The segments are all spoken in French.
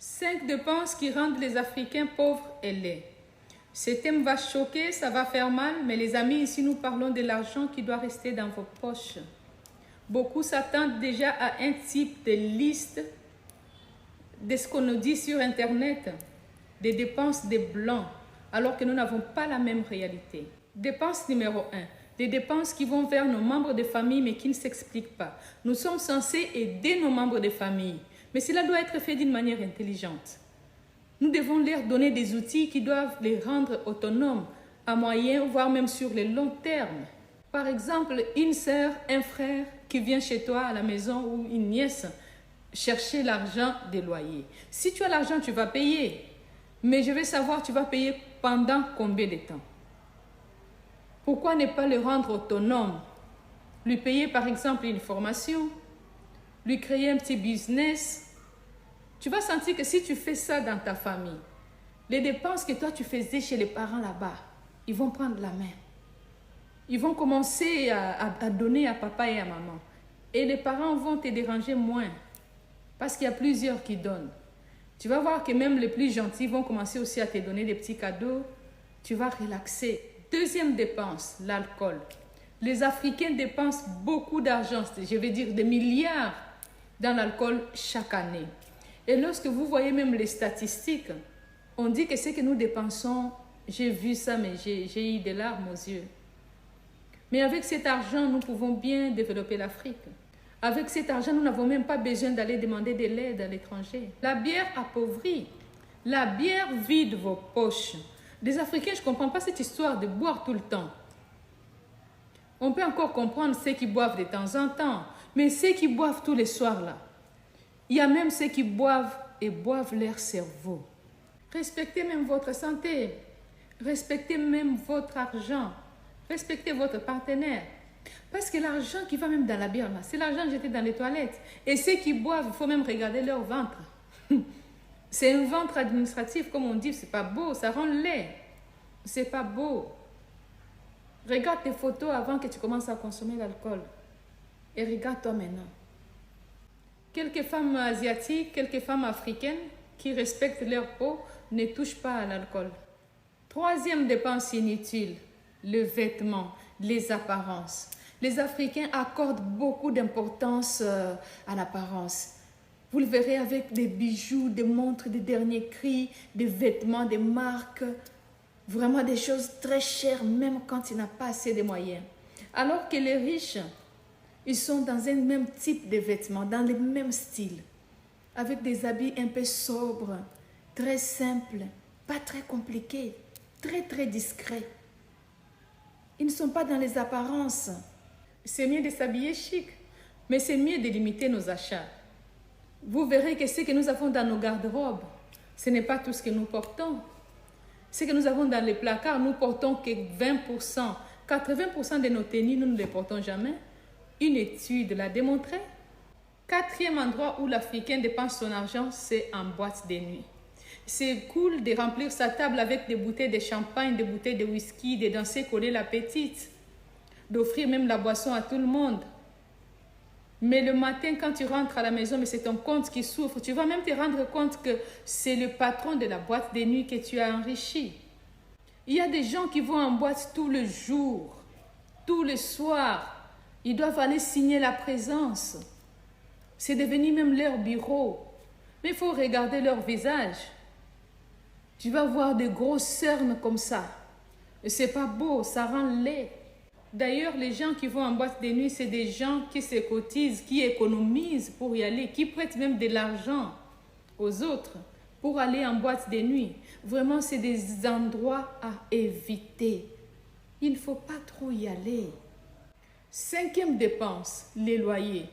5 dépenses qui rendent les Africains pauvres et laids. Ce thème va choquer, ça va faire mal, mais les amis, ici nous parlons de l'argent qui doit rester dans vos poches. Beaucoup s'attendent déjà à un type de liste de ce qu'on nous dit sur Internet, des dépenses des blancs, alors que nous n'avons pas la même réalité. Dépense numéro 1, des dépenses qui vont vers nos membres de famille mais qui ne s'expliquent pas. Nous sommes censés aider nos membres de famille, mais cela doit être fait d'une manière intelligente. Nous devons leur donner des outils qui doivent les rendre autonomes, à moyen, voire même sur le long terme. Par exemple, une sœur, un frère qui vient chez toi à la maison ou une nièce chercher l'argent des loyers. Si tu as l'argent, tu vas payer. Mais je veux savoir, tu vas payer pendant combien de temps? Pourquoi ne pas le rendre autonome? Lui payer par exemple une formation, lui créer un petit business. Tu vas sentir que si tu fais ça dans ta famille, les dépenses que toi tu faisais chez les parents là-bas, ils vont prendre la main. Ils vont commencer à donner à papa et à maman. Et les parents vont te déranger moins parce qu'il y a plusieurs qui donnent. Tu vas voir que même les plus gentils vont commencer aussi à te donner des petits cadeaux. Tu vas relaxer. Deuxième dépense, l'alcool. Les Africains dépensent beaucoup d'argent, je vais dire des milliards, dans l'alcool chaque année. Et lorsque vous voyez même les statistiques, on dit que ce que nous dépensons, j'ai vu ça, mais j'ai eu des larmes aux yeux. Mais avec cet argent, nous pouvons bien développer l'Afrique. Avec cet argent, nous n'avons même pas besoin d'aller demander de l'aide à l'étranger. La bière appauvrit. La bière vide vos poches. Les Africains, je ne comprends pas cette histoire de boire tout le temps. On peut encore comprendre ceux qui boivent de temps en temps, mais ceux qui boivent tous les soirs là, il y a même ceux qui boivent et boivent leur cerveau. Respectez même votre santé. Respectez même votre argent. Respectez votre partenaire. Parce que l'argent qui va même dans la bière, c'est l'argent jeté dans les toilettes. Et ceux qui boivent, il faut même regarder leur ventre. C'est un ventre administratif, comme on dit, c'est pas beau, ça rend laid. C'est pas beau. Regarde tes photos avant que tu commences à consommer l'alcool. Et regarde-toi maintenant. Quelques femmes asiatiques, quelques femmes africaines qui respectent leur peau ne touchent pas à l'alcool. Troisième dépense inutile, le vêtement, les apparences. Les Africains accordent beaucoup d'importance à l'apparence. Vous le verrez avec des bijoux, des montres, des derniers cris, des vêtements, des marques. Vraiment des choses très chères, même quand il n'a pas assez de moyens. Alors que les riches, ils sont dans un même type de vêtements, dans le même style, avec des habits un peu sobres, très simples, pas très compliqués, très discrets. Ils ne sont pas dans les apparences. C'est mieux de s'habiller chic, mais c'est mieux de limiter nos achats. Vous verrez que ce que nous avons dans nos garde-robes, ce n'est pas tout ce que nous portons. Ce que nous avons dans les placards, nous portons que 20%. 80% de nos tenues, nous ne les portons jamais. Une étude l'a démontré. Quatrième endroit où l'Africain dépense son argent, c'est en boîte de nuit. C'est cool de remplir sa table avec des bouteilles de champagne, des bouteilles de whisky, de danser coller la petite, d'offrir même la boisson à tout le monde. Mais le matin, quand tu rentres à la maison, mais c'est ton compte qui souffre. Tu vas même te rendre compte que c'est le patron de la boîte de nuit que tu as enrichi. Il y a des gens qui vont en boîte tous les jours, tous les soirs. Ils doivent aller signer la présence. C'est devenu même leur bureau. Mais il faut regarder leur visage. Tu vas voir des grosses cernes comme ça. Et c'est pas beau, ça rend laid. D'ailleurs, les gens qui vont en boîte de nuit, c'est des gens qui se cotisent, qui économisent pour y aller, qui prêtent même de l'argent aux autres pour aller en boîte de nuit. Vraiment, c'est des endroits à éviter. Il ne faut pas trop y aller. Cinquième dépense, les loyers.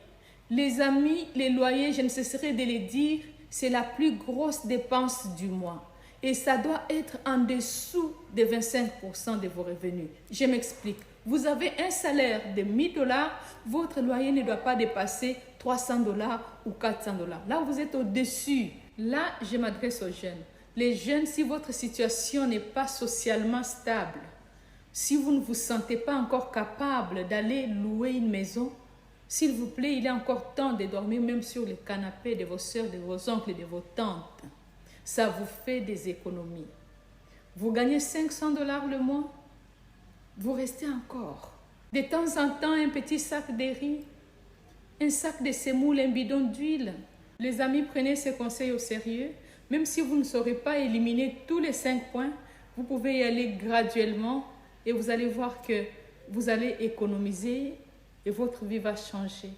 Les amis, les loyers, je ne cesserai de les dire, c'est la plus grosse dépense du mois. Et ça doit être en dessous de 25% de vos revenus. Je m'explique. Vous avez un salaire de 1000 $, votre loyer ne doit pas dépasser 300 $ ou 400 $. Là, vous êtes au-dessus. Là, je m'adresse aux jeunes. Les jeunes, si votre situation n'est pas socialement stable, si vous ne vous sentez pas encore capable d'aller louer une maison, s'il vous plaît, il est encore temps de dormir même sur le canapé de vos soeurs, de vos oncles et de vos tantes. Ça vous fait des économies. Vous gagnez 500 $ le mois, vous restez encore. De temps en temps, un petit sac de riz, un sac de semoule, un bidon d'huile. Les amis, prenez ces conseils au sérieux. Même si vous ne saurez pas éliminer tous les 5 points, vous pouvez y aller graduellement et vous allez voir que vous allez économiser et votre vie va changer.